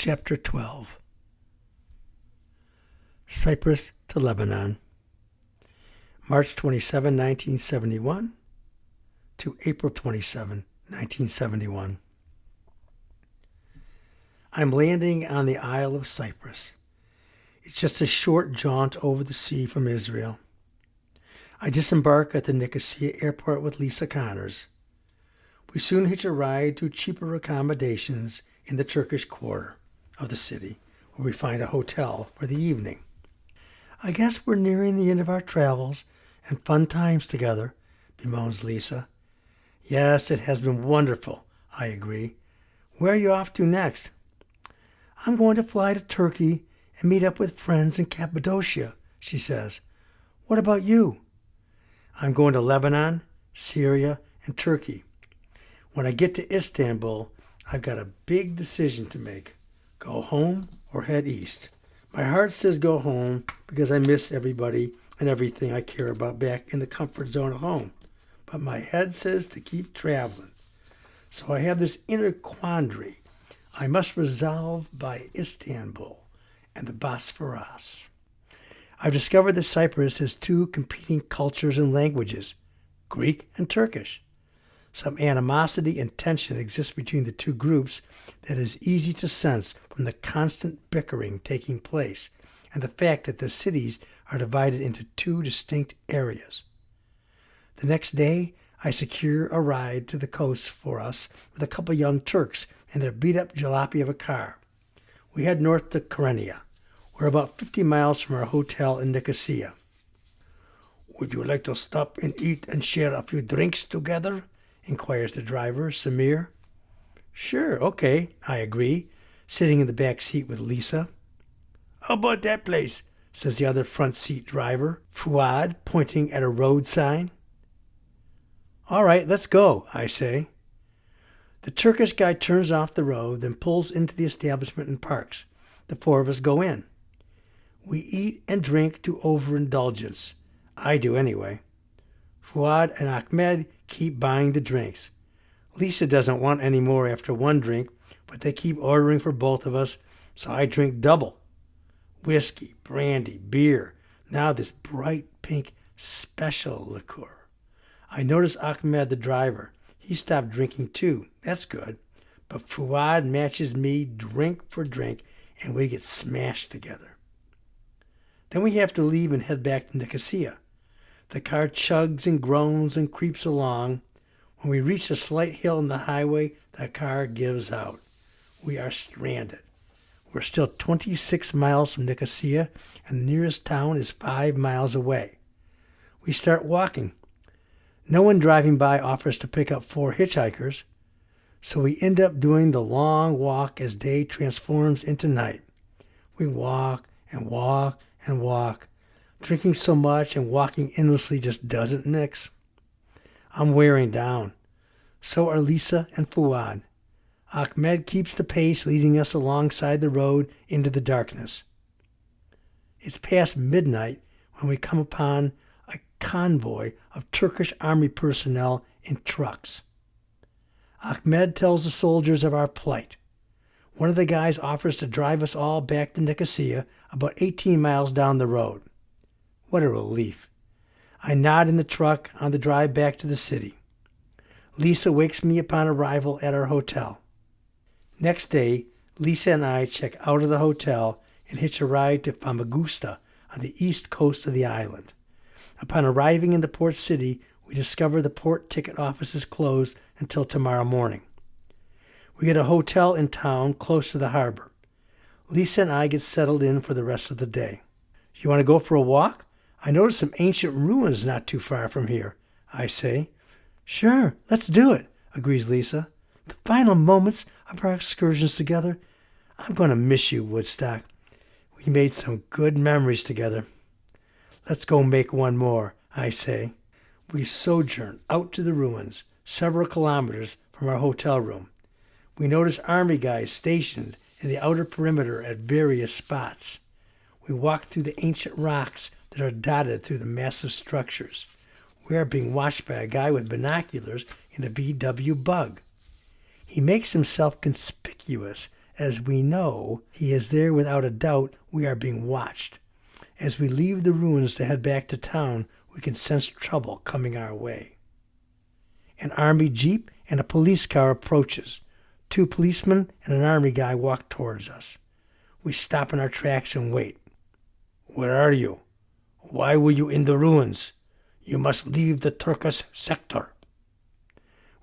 Chapter 12. Cyprus to Lebanon, March 27, 1971 to April 27, 1971. I'm landing on the Isle of Cyprus. It's just a short jaunt over the sea from Israel. I disembark at the Nicosia airport with Lisa Connors. We soon hitch a ride to cheaper accommodations in the Turkish quarter of the city, where we find a hotel for the evening. I guess we're nearing the end of our travels and fun times together, bemoans Lisa. Yes, it has been wonderful, I agree. Where are you off to next? I'm going to fly to Turkey and meet up with friends in Cappadocia, she says. What about you? I'm going to Lebanon, Syria, and Turkey. When I get to Istanbul, I've got a big decision to make. Go home or head east. My heart says go home because I miss everybody and everything I care about back in the comfort zone of home. But my head says to keep traveling. So I have this inner quandary I must resolve by Istanbul and the Bosphorus. I've discovered that Cyprus has two competing cultures and languages, Greek and Turkish. Some animosity and tension exists between the two groups that is easy to sense from the constant bickering taking place and the fact that the cities are divided into two distinct areas. The next day, I secure a ride to the coast for us with a couple young Turks in their beat-up jalopy of a car. We head north to Kyrenia. We're about 50 miles from our hotel in Nicosia. Would you like to stop and eat and share a few drinks together? Inquires the driver, Samir. Sure, okay, I agree, sitting in the back seat with Lisa. How about that place? Says the other front seat driver, Fuad, pointing at a road sign. All right, let's go, I say. The Turkish guy turns off the road, then pulls into the establishment and parks. The four of us go in. We eat and drink to overindulgence. I do anyway. Fuad and Ahmed keep buying the drinks. Lisa doesn't want any more after one drink, but they keep ordering for both of us, so I drink double. Whiskey, brandy, beer, now this bright pink special liqueur. I notice Ahmed, the driver. He stopped drinking too. That's good. But Fuad matches me drink for drink, and we get smashed together. Then we have to leave and head back to Nicosia. The car chugs and groans and creeps along. When we reach a slight hill in the highway, the car gives out. We are stranded. We're still 26 miles from Nicosia, and the nearest town is 5 miles away. We start walking. No one driving by offers to pick up 4 hitchhikers, so we end up doing the long walk as day transforms into night. We walk and walk and walk. Drinking so much and walking endlessly just doesn't mix. I'm wearing down. So are Lisa and Fuad. Ahmed keeps the pace, leading us alongside the road into the darkness. It's past midnight when we come upon a convoy of Turkish army personnel in trucks. Ahmed tells the soldiers of our plight. One of the guys offers to drive us all back to Nicosia, about 18 miles down the road. What a relief. I nod in the truck on the drive back to the city. Lisa wakes me upon arrival at our hotel. Next day, Lisa and I check out of the hotel and hitch a ride to Famagusta on the east coast of the island. Upon arriving in the port city, we discover the port ticket office is closed until tomorrow morning. We get a hotel in town close to the harbor. Lisa and I get settled in for the rest of the day. You want to go for a walk? I noticed some ancient ruins not too far from here, I say. Sure, let's do it, agrees Lisa. The final moments of our excursions together. I'm going to miss you, Woodstock. We made some good memories together. Let's go make one more, I say. We sojourn out to the ruins, several kilometers from our hotel room. We notice army guys stationed in the outer perimeter at various spots. We walk through the ancient rocks that are dotted through the massive structures. We are being watched by a guy with binoculars in a VW Bug. He makes himself conspicuous as we know he is there without a doubt. We are being watched. As we leave the ruins to head back to town, we can sense trouble coming our way. An army jeep and a police car approaches. 2 policemen and an army guy walk towards us. We stop in our tracks and wait. "Where are you? Why were you in the ruins? You must leave the Turkish sector."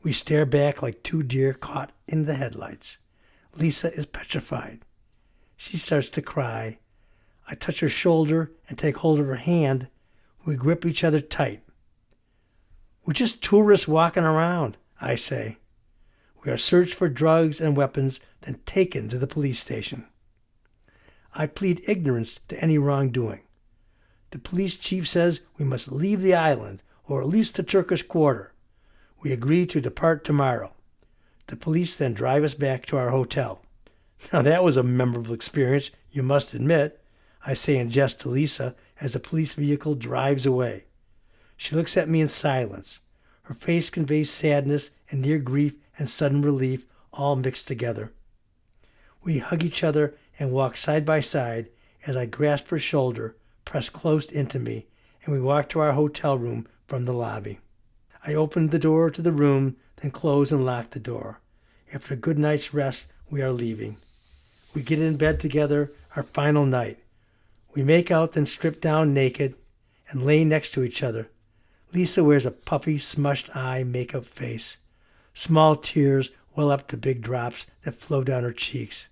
We stare back like 2 deer caught in the headlights. Lisa is petrified. She starts to cry. I touch her shoulder and take hold of her hand. We grip each other tight. "We're just tourists walking around," I say. We are searched for drugs and weapons, then taken to the police station. I plead ignorance to any wrongdoing. The police chief says we must leave the island, or at least the Turkish quarter. We agree to depart tomorrow. The police then drive us back to our hotel. Now that was a memorable experience, you must admit, I say in jest to Lisa as the police vehicle drives away. She looks at me in silence. Her face conveys sadness and near grief and sudden relief, all mixed together. We hug each other and walk side by side as I grasp her shoulder, press close into me, and we walk to our hotel room from the lobby. I open the door to the room, then close and lock the door. After a good night's rest, we are leaving. We get in bed together, our final night. We make out, then strip down naked and lay next to each other. Lisa wears a puffy, smushed eye makeup face. Small tears well up to big drops that flow down her cheeks.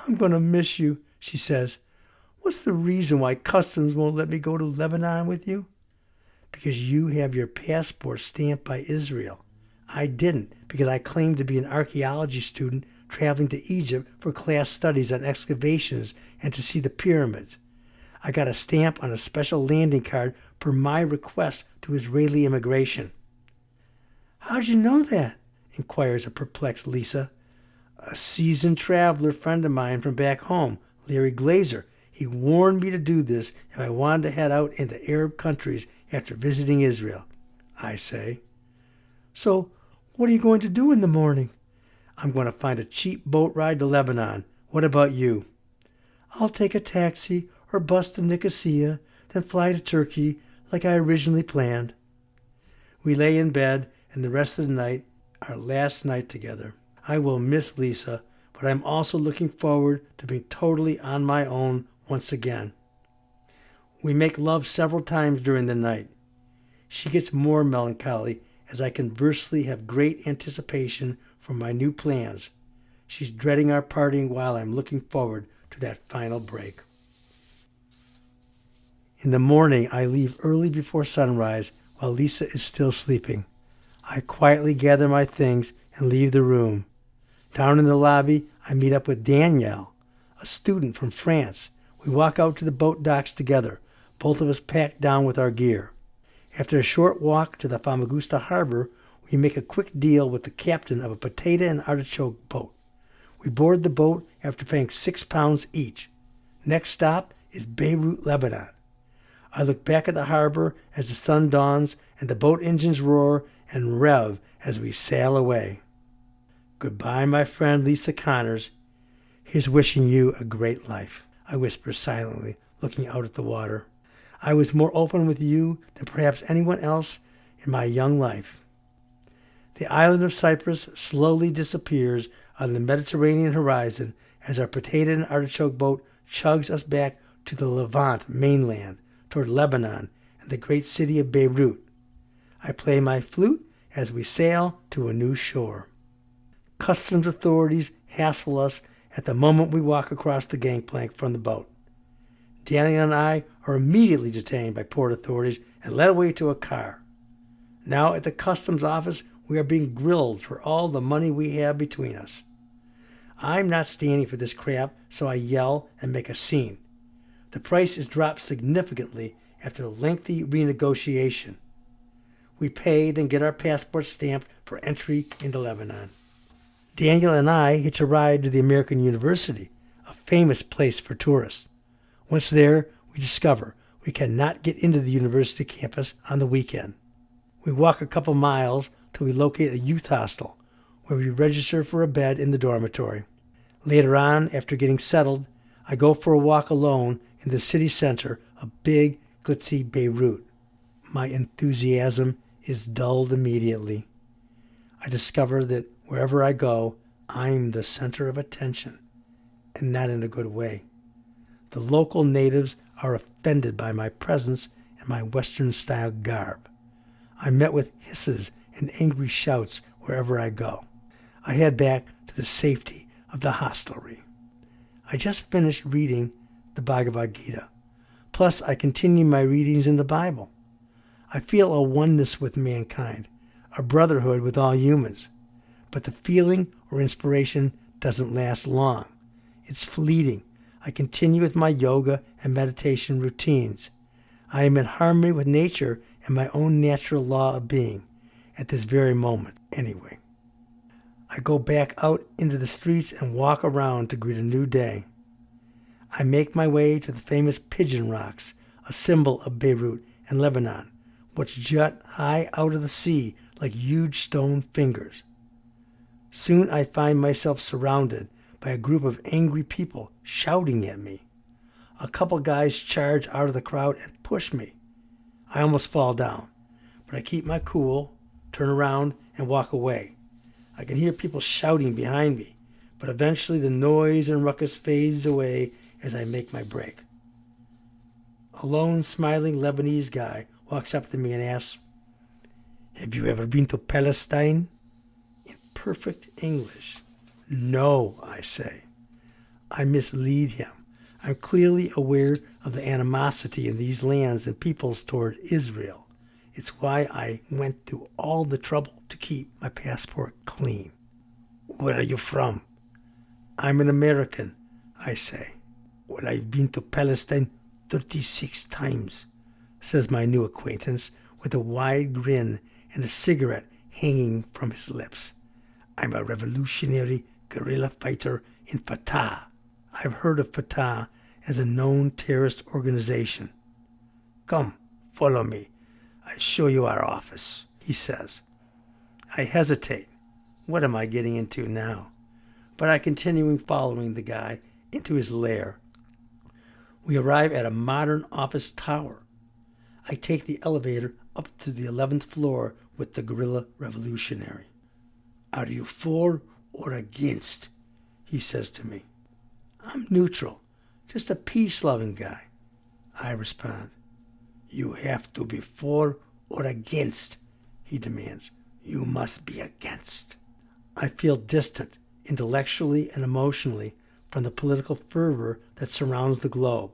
"I'm going to miss you," she says. "What's the reason why customs won't let me go to Lebanon with you?" "Because you have your passport stamped by Israel. I didn't, because I claimed to be an archaeology student traveling to Egypt for class studies on excavations and to see the pyramids. I got a stamp on a special landing card per my request to Israeli immigration." "How'd you know that?" inquires a perplexed Lisa. "A seasoned traveler friend of mine from back home, Larry Glazer. He warned me to do this if I wanted to head out into Arab countries after visiting Israel," I say. "So, what are you going to do in the morning?" "I'm going to find a cheap boat ride to Lebanon. What about you?" "I'll take a taxi or bus to Nicosia, then fly to Turkey like I originally planned." We lay in bed, and the rest of the night, our last night together. I will miss Lisa, but I'm also looking forward to being totally on my own once again. We make love several times during the night. She gets more melancholy as I conversely have great anticipation for my new plans. She's dreading our parting while I'm looking forward to that final break. In the morning, I leave early before sunrise while Lisa is still sleeping. I quietly gather my things and leave the room. Down in the lobby, I meet up with Danielle, a student from France. We walk out to the boat docks together, both of us packed down with our gear. After a short walk to the Famagusta harbor, we make a quick deal with the captain of a potato and artichoke boat. We board the boat after paying £6 each. Next stop is Beirut, Lebanon. I look back at the harbor as the sun dawns and the boat engines roar and rev as we sail away. Goodbye, my friend Lisa Connors. Here's wishing you a great life, I whisper silently, looking out at the water. I was more open with you than perhaps anyone else in my young life. The island of Cyprus slowly disappears on the Mediterranean horizon as our potato and artichoke boat chugs us back to the Levant mainland, toward Lebanon and the great city of Beirut. I play my flute as we sail to a new shore. Customs authorities hassle us at the moment we walk across the gangplank from the boat. Daniel and I are immediately detained by port authorities and led away to a car. Now at the customs office, we are being grilled for all the money we have between us. I'm not standing for this crap, so I yell and make a scene. The price is dropped significantly after a lengthy renegotiation. We pay, then get our passports stamped for entry into Lebanon. Daniel and I hitch a ride to the American University, a famous place for tourists. Once there, we discover we cannot get into the university campus on the weekend. We walk a couple miles till we locate a youth hostel, where we register for a bed in the dormitory. Later on, after getting settled, I go for a walk alone in the city center of big, glitzy Beirut. My enthusiasm is dulled immediately. I discover that wherever I go, I'm the center of attention, and not in a good way. The local natives are offended by my presence and my Western-style garb. I'm met with hisses and angry shouts wherever I go. I head back to the safety of the hostelry. I just finished reading the Bhagavad Gita. Plus, I continue my readings in the Bible. I feel a oneness with mankind, a brotherhood with all humans. But the feeling or inspiration doesn't last long. It's fleeting. I continue with my yoga and meditation routines. I am in harmony with nature and my own natural law of being, at this very moment, anyway. I go back out into the streets and walk around to greet a new day. I make my way to the famous Pigeon Rocks, a symbol of Beirut and Lebanon, which jut high out of the sea like huge stone fingers. Soon I find myself surrounded by a group of angry people shouting at me. A couple guys charge out of the crowd and push me. I almost fall down, but I keep my cool, turn around, and walk away. I can hear people shouting behind me, but eventually the noise and ruckus fades away as I make my break. A lone, smiling Lebanese guy walks up to me and asks, "Have you ever been to Palestine?" In perfect English. "No," I say. I mislead him. I'm clearly aware of the animosity in these lands and peoples toward Israel. It's why I went through all the trouble to keep my passport clean. "Where are you from?" "I'm an American," I say. "Well, I've been to Palestine 36 times, says my new acquaintance with a wide grin and a cigarette hanging from his lips. "I'm a revolutionary guerrilla fighter in Fatah." I've heard of Fatah as a known terrorist organization. "Come, follow me. I'll show you our office," he says. I hesitate. What am I getting into now? But I continue following the guy into his lair. We arrive at a modern office tower. I take the elevator up to the 11th floor with the guerrilla revolutionary. "Are you for or against?" he says to me. "I'm neutral, just a peace-loving guy," I respond. "You have to be for or against," he demands. "You must be against." I feel distant, intellectually and emotionally, from the political fervor that surrounds the globe.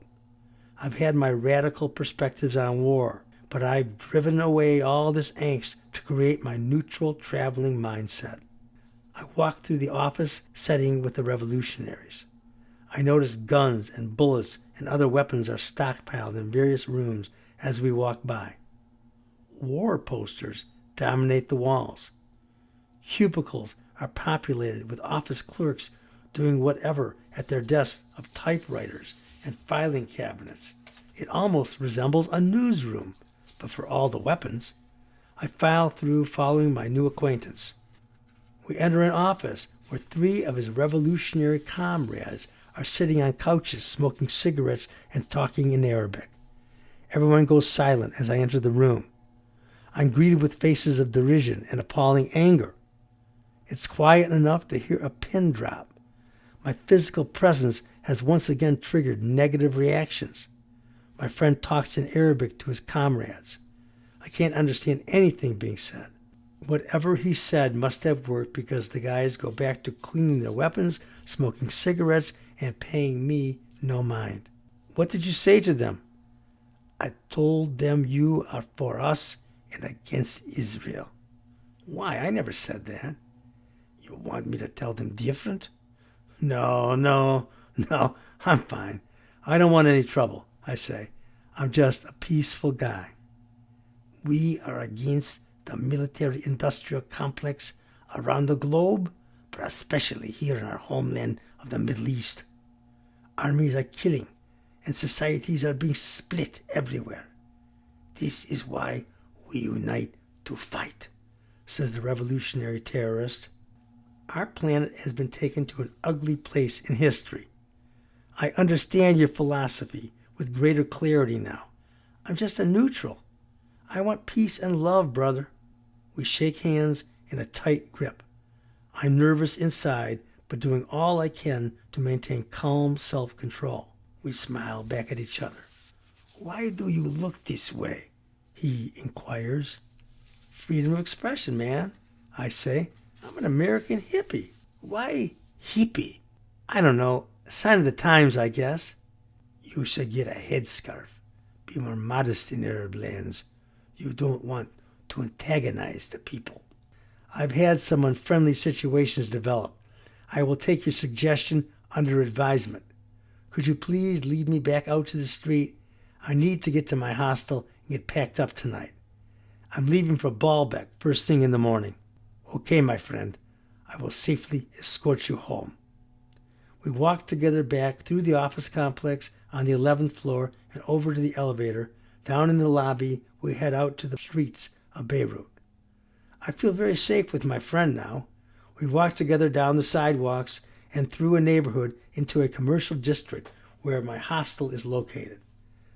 I've had my radical perspectives on war, but I've driven away all this angst to create my neutral traveling mindset. I walk through the office setting with the revolutionaries. I notice guns and bullets and other weapons are stockpiled in various rooms as we walk by. War posters dominate the walls. Cubicles are populated with office clerks doing whatever at their desks of typewriters and filing cabinets. It almost resembles a newsroom, but for all the weapons. I file through following my new acquaintance. We enter an office where 3 of his revolutionary comrades are sitting on couches, smoking cigarettes and talking in Arabic. Everyone goes silent as I enter the room. I'm greeted with faces of derision and appalling anger. It's quiet enough to hear a pin drop. My physical presence has once again triggered negative reactions. My friend talks in Arabic to his comrades. I can't understand anything being said. Whatever he said must have worked because the guys go back to cleaning their weapons, smoking cigarettes, and paying me no mind. "What did you say to them?" "I told them you are for us and against Israel." "Why? I never said that." "You want me to tell them different?" No, I'm fine. I don't want any trouble," I say. "I'm just a peaceful guy." "We are against the military-industrial complex around the globe, but especially here in our homeland of the Middle East. Armies are killing, and societies are being split everywhere. This is why we unite to fight," says the revolutionary terrorist. Our planet has been taken to an ugly place in history. I understand your philosophy with greater clarity now. I'm just a neutral. I want peace and love, brother. We shake hands in a tight grip. I'm nervous inside, but doing all I can to maintain calm self-control. We smile back at each other. Why do you look this way? He inquires. Freedom of expression, man, I say. I'm an American hippie. Why hippie? I don't know. Sign of the times, I guess. You should get a headscarf. Be more modest in Arab lands. You don't want to antagonize the people. I've had some unfriendly situations develop. I will take your suggestion under advisement. Could you please lead me back out to the street? I need to get to my hostel and get packed up tonight. I'm leaving for Baalbek first thing in the morning. Okay, my friend. I will safely escort you home. We walked together back through the office complex on the 11th floor and over to the elevator. Down in the lobby, we head out to the streets of Beirut. I feel very safe with my friend now. We walk together down the sidewalks and through a neighborhood into a commercial district where my hostel is located.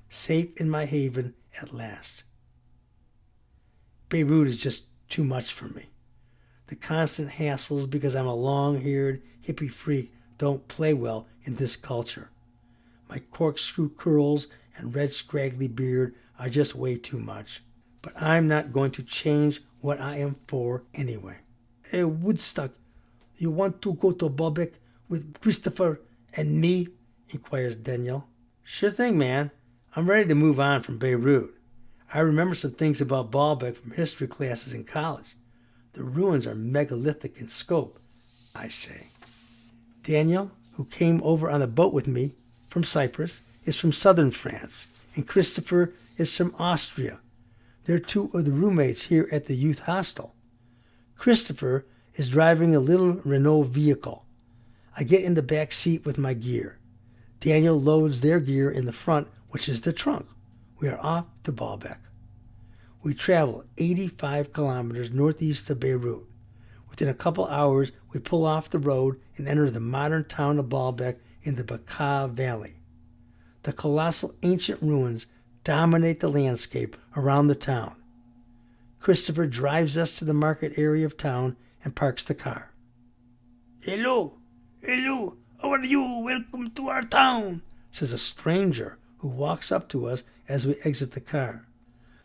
Safe in my haven at last. Beirut is just too much for me. The constant hassles because I'm a long-haired hippie freak don't play well in this culture. My corkscrew curls and red scraggly beard are just way too much. But I'm not going to change what I am for anyway. Hey, Woodstock, you want to go to Baalbek with Christopher and me? Inquires Daniel. Sure thing, man. I'm ready to move on from Beirut. I remember some things about Baalbek from history classes in college. The ruins are megalithic in scope, I say. Daniel, who came over on a boat with me from Cyprus, is from southern France, and Christopher is from Austria. They're two of the roommates here at the youth hostel. Christopher is driving a little Renault vehicle. I get in the back seat with my gear. Daniel loads their gear in the front, which is the trunk. We are off to Baalbek. We travel 85 kilometers northeast of Beirut. Within a couple hours, we pull off the road and enter the modern town of Baalbek in the Bekaa Valley. The colossal ancient ruins dominate the landscape around the town. Christopher drives us to the market area of town and parks the car. Hello, how are you? Welcome to our town, says a stranger who walks up to us as we exit the car.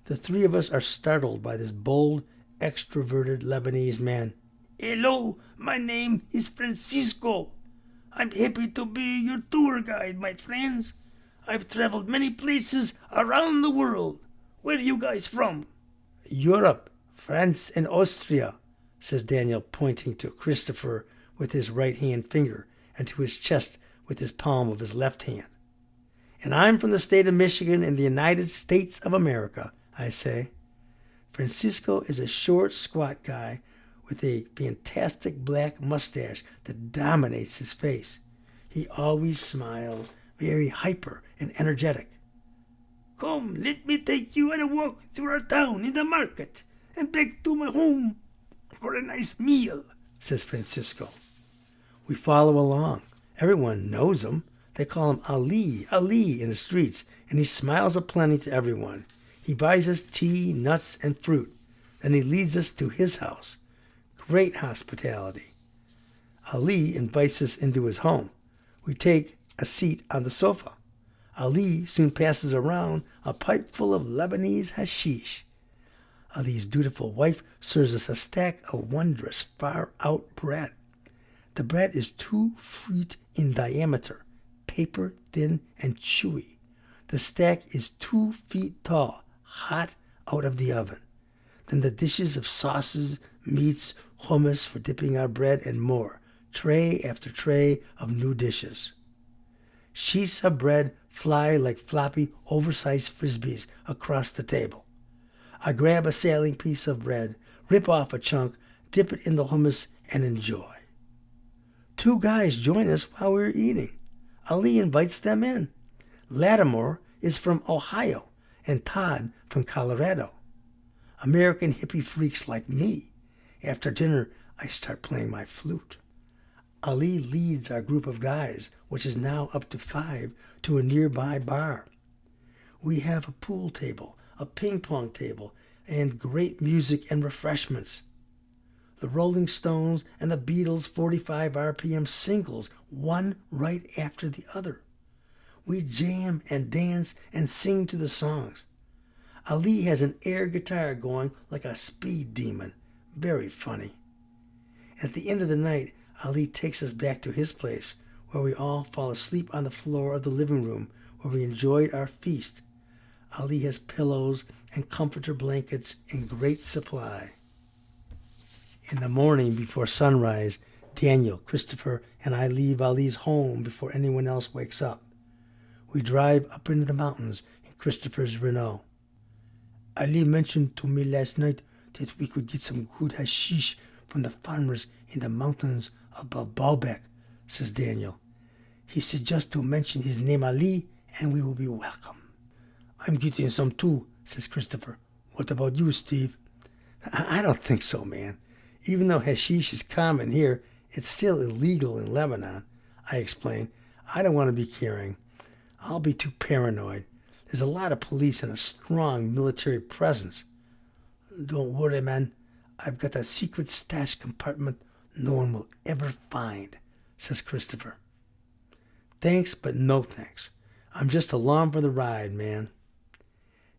The three of us are startled by this bold, extroverted Lebanese man. Hello, my name is Francisco. I'm happy to be your tour guide, my friends. I've traveled many places around the world. Where are you guys from? Europe, France, and Austria, says Daniel, pointing to Christopher with his right hand finger and to his chest with his palm of his left hand. And I'm from the state of Michigan in the United States of America, I say. Francisco is a short, squat guy with a fantastic black mustache that dominates his face. He always smiles, very hyper and energetic. Come, let me take you on a walk through our town in the market and back to my home for a nice meal, says Francisco. We follow along. Everyone knows him. They call him Ali in the streets, and he smiles aplenty to everyone. He buys us tea, nuts, and fruit. Then he leads us to his house. Great hospitality. Ali invites us into his home. We take a seat on the sofa. Ali soon passes around a pipe full of Lebanese hashish. Ali's dutiful wife serves us a stack of wondrous far-out bread. The bread is 2 feet in diameter, paper thin and chewy. The stack is 2 feet tall, hot out of the oven. Then the dishes of sauces, meats, hummus for dipping our bread, and more, tray after tray of new dishes. Sheets of bread fly like floppy, oversized frisbees across the table. I grab a sailing piece of bread, rip off a chunk, dip it in the hummus, and enjoy. 2 guys join us while we're eating. Ali invites them in. Lattimore is from Ohio and Todd from Colorado. American hippie freaks like me. After dinner, I start playing my flute. Ali leads our group of guys, which is now up to 5, to a nearby bar. We have a pool table, a ping pong table, and great music and refreshments. The Rolling Stones and the Beatles 45 RPM singles, one right after the other. We jam and dance and sing to the songs. Ali has an air guitar going like a speed demon. Very funny. At the end of the night, Ali takes us back to his place, where we all fall asleep on the floor of the living room where we enjoyed our feast. Ali has pillows and comforter blankets in great supply. In the morning before sunrise, Daniel, Christopher, and I leave Ali's home before anyone else wakes up. We drive up into the mountains in Christopher's Renault. Ali mentioned to me last night that we could get some good hashish from the farmers in the mountains above Baalbek, says Daniel. He suggests to mention his name Ali, and we will be welcome. I'm getting some too, says Christopher. What about you, Steve? I don't think so, man. Even though hashish is common here, it's still illegal in Lebanon, I explain. I don't want to be carrying. I'll be too paranoid. There's a lot of police and a strong military presence. Don't worry, man. I've got a secret stash compartment no one will ever find, says Christopher. Thanks, but no thanks. I'm just along for the ride, man.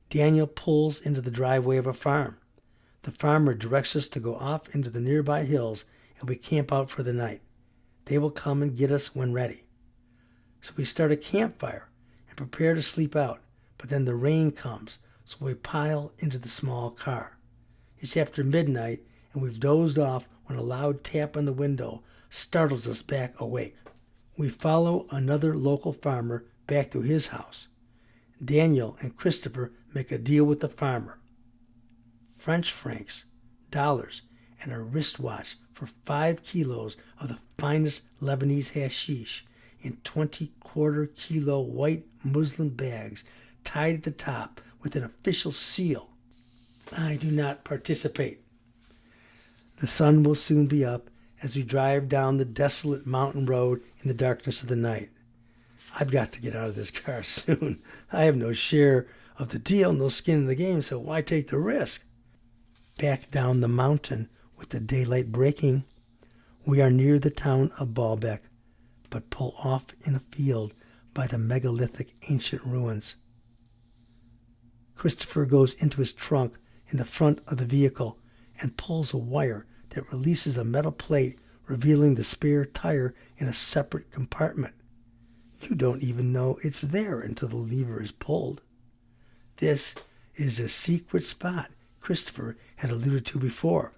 Daniel pulls into the driveway of a farm. The farmer directs us to go off into the nearby hills, and we camp out for the night. They will come and get us when ready. So we start a campfire and prepare to sleep out, but then the rain comes, so we pile into the small car. It's after midnight, and we've dozed off when a loud tap on the window startles us back awake. We follow another local farmer back to his house. Daniel and Christopher make a deal with the farmer. French francs, dollars, and a wristwatch for 5 kilos of the finest Lebanese hashish in 20 quarter-kilo white muslin bags tied at the top with an official seal. I do not participate. The sun will soon be up as we drive down the desolate mountain road in the darkness of the night. I've got to get out of this car soon. I have no share of the deal, no skin in the game, so why take the risk? Back down the mountain with the daylight breaking, we are near the town of Baalbek, but pull off in a field by the megalithic ancient ruins. Christopher goes into his trunk in the front of the vehicle and pulls a wire that releases a metal plate revealing the spare tire in a separate compartment. You don't even know it's there until the lever is pulled. This is a secret spot Christopher had alluded to before.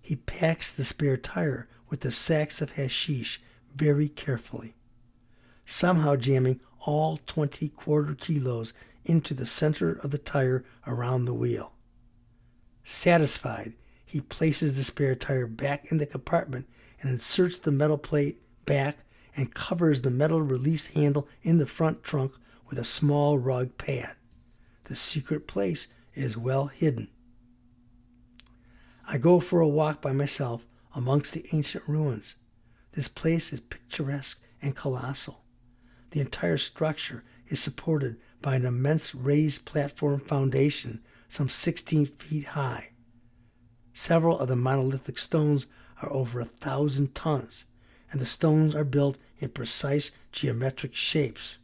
He packs the spare tire with the sacks of hashish very carefully, somehow jamming all 20 quarter kilos into the center of the tire around the wheel. Satisfied, he places the spare tire back in the compartment and inserts the metal plate back and covers the metal release handle in the front trunk with a small rug pad. The secret place is well hidden. I go for a walk by myself amongst the ancient ruins. This place is picturesque and colossal. The entire structure is supported by an immense raised platform foundation some 16 feet high. Several of the monolithic stones are over 1,000 tons, and the stones are built in precise geometric shapes.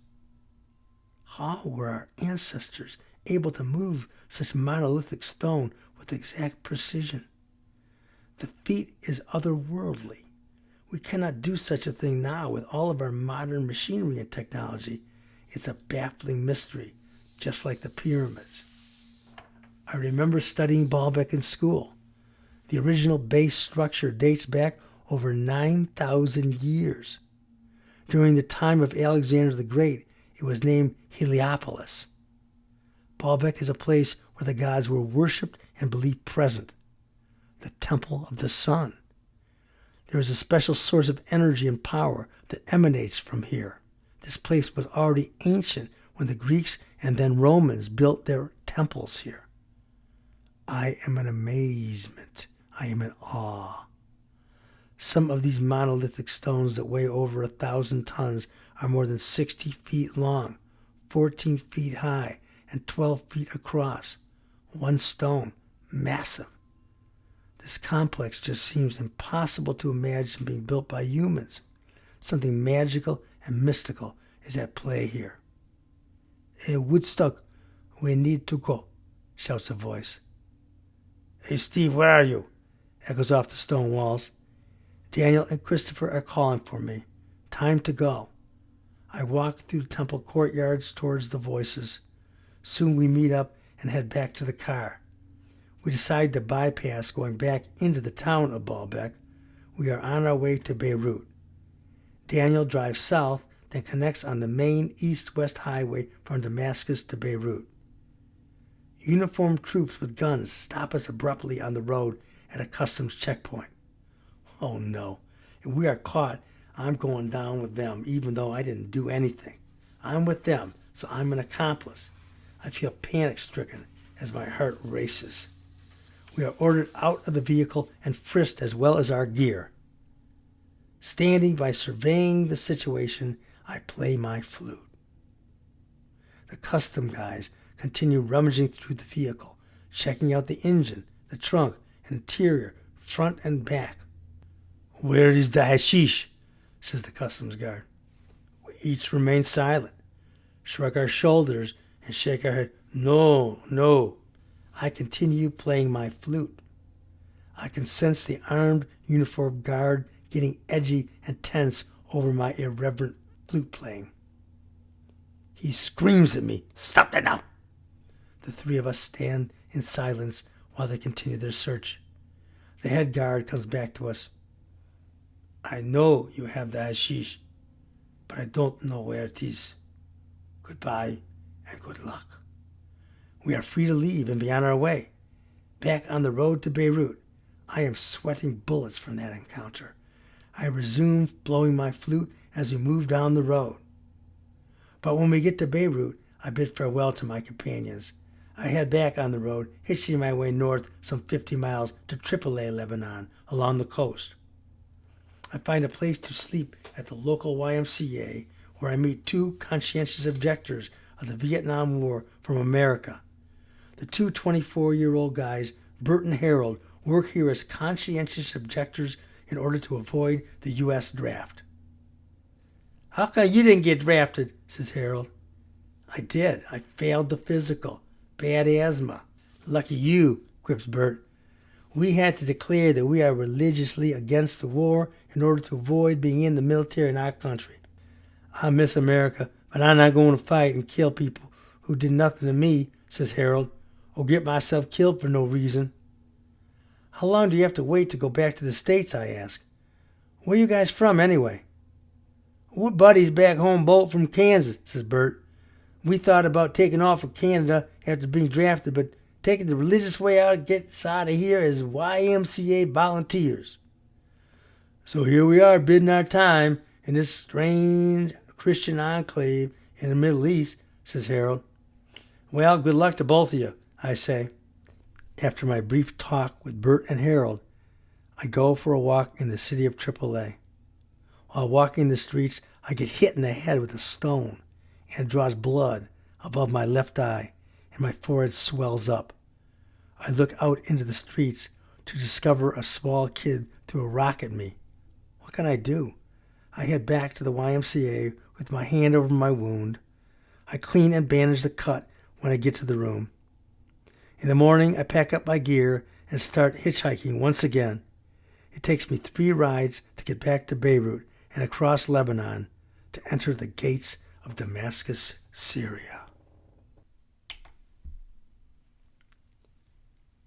How were our ancestors able to move such monolithic stone with exact precision? The feat is otherworldly. We cannot do such a thing now with all of our modern machinery and technology. It's a baffling mystery, just like the pyramids. I remember studying Baalbek in school. The original base structure dates back over 9,000 years. During the time of Alexander the Great, it was named Heliopolis. Baalbek is a place where the gods were worshipped and believed present. The temple of the sun. There is a special source of energy and power that emanates from here. This place was already ancient when the Greeks and then Romans built their temples here. I am in amazement. I am in awe. Some of these monolithic stones that weigh over 1,000 tons are more than 60 feet long, 14 feet high, and 12 feet across. One stone, massive. This complex just seems impossible to imagine being built by humans. Something magical and mystical is at play here. "Hey, Woodstock, we need to go," shouts a voice. "Hey, Steve, where are you?" echoes off the stone walls. Daniel and Christopher are calling for me. Time to go. I walk through the temple courtyards towards the voices. Soon we meet up and head back to the car. We decide to bypass going back into the town of Baalbek. We are on our way to Beirut. Daniel drives south, then connects on the main east-west highway from Damascus to Beirut. Uniformed troops with guns stop us abruptly on the road at a customs checkpoint. Oh no, if we are caught, I'm going down with them, even though I didn't do anything. I'm with them, so I'm an accomplice. I feel panic-stricken as my heart races. We are ordered out of the vehicle and frisked as well as our gear. Standing by surveying the situation, I play my flute. The custom guys continue rummaging through the vehicle, checking out the engine, the trunk, and interior, front and back. "Where is the hashish?" says the customs guard. We each remain silent, shrug our shoulders, and shake our head. No, no. I continue playing my flute. I can sense the armed, uniformed guard getting edgy and tense over my irreverent flute playing. He screams at me, "Stop that now!" The three of us stand in silence while they continue their search. The head guard comes back to us. "I know you have the hashish, but I don't know where it is. Goodbye and good luck." We are free to leave and be on our way. Back on the road to Beirut, I am sweating bullets from that encounter. I resume blowing my flute as we move down the road. But when we get to Beirut, I bid farewell to my companions. I head back on the road, hitching my way north some 50 miles to Tripoli, Lebanon, along the coast. I find a place to sleep at the local YMCA, where I meet two conscientious objectors of the Vietnam War from America. The two 24-year-old guys, Bert and Harold, work here as conscientious objectors in order to avoid the U.S. draft. "How come you didn't get drafted?" says Harold. "I did. I failed the physical. Bad asthma." "Lucky you," quips Bert. "We had to declare that we are religiously against the war in order to avoid being in the military in our country. I miss America, but I'm not going to fight and kill people who did nothing to me," says Harold, "or get myself killed for no reason." "How long do you have to wait to go back to the States?" I ask. "Where you guys from, anyway?" "We're buddies back home, both from Kansas," says Bert. "We thought about taking off for Canada after being drafted, but taking the religious way out gets out of here as YMCA volunteers. So here we are bidding our time in this strange Christian enclave in the Middle East," says Harold. "Well, good luck to both of you," I say. After my brief talk with Bert and Harold, I go for a walk in the city of Tripoli. While walking the streets, I get hit in the head with a stone, and it draws blood above my left eye, and my forehead swells up. I look out into the streets to discover a small kid threw a rock at me. What can I do? I head back to the YMCA with my hand over my wound. I clean and bandage the cut when I get to the room. In the morning, I pack up my gear and start hitchhiking once again. It takes me 3 rides to get back to Beirut and across Lebanon to enter the gates of Damascus, Syria.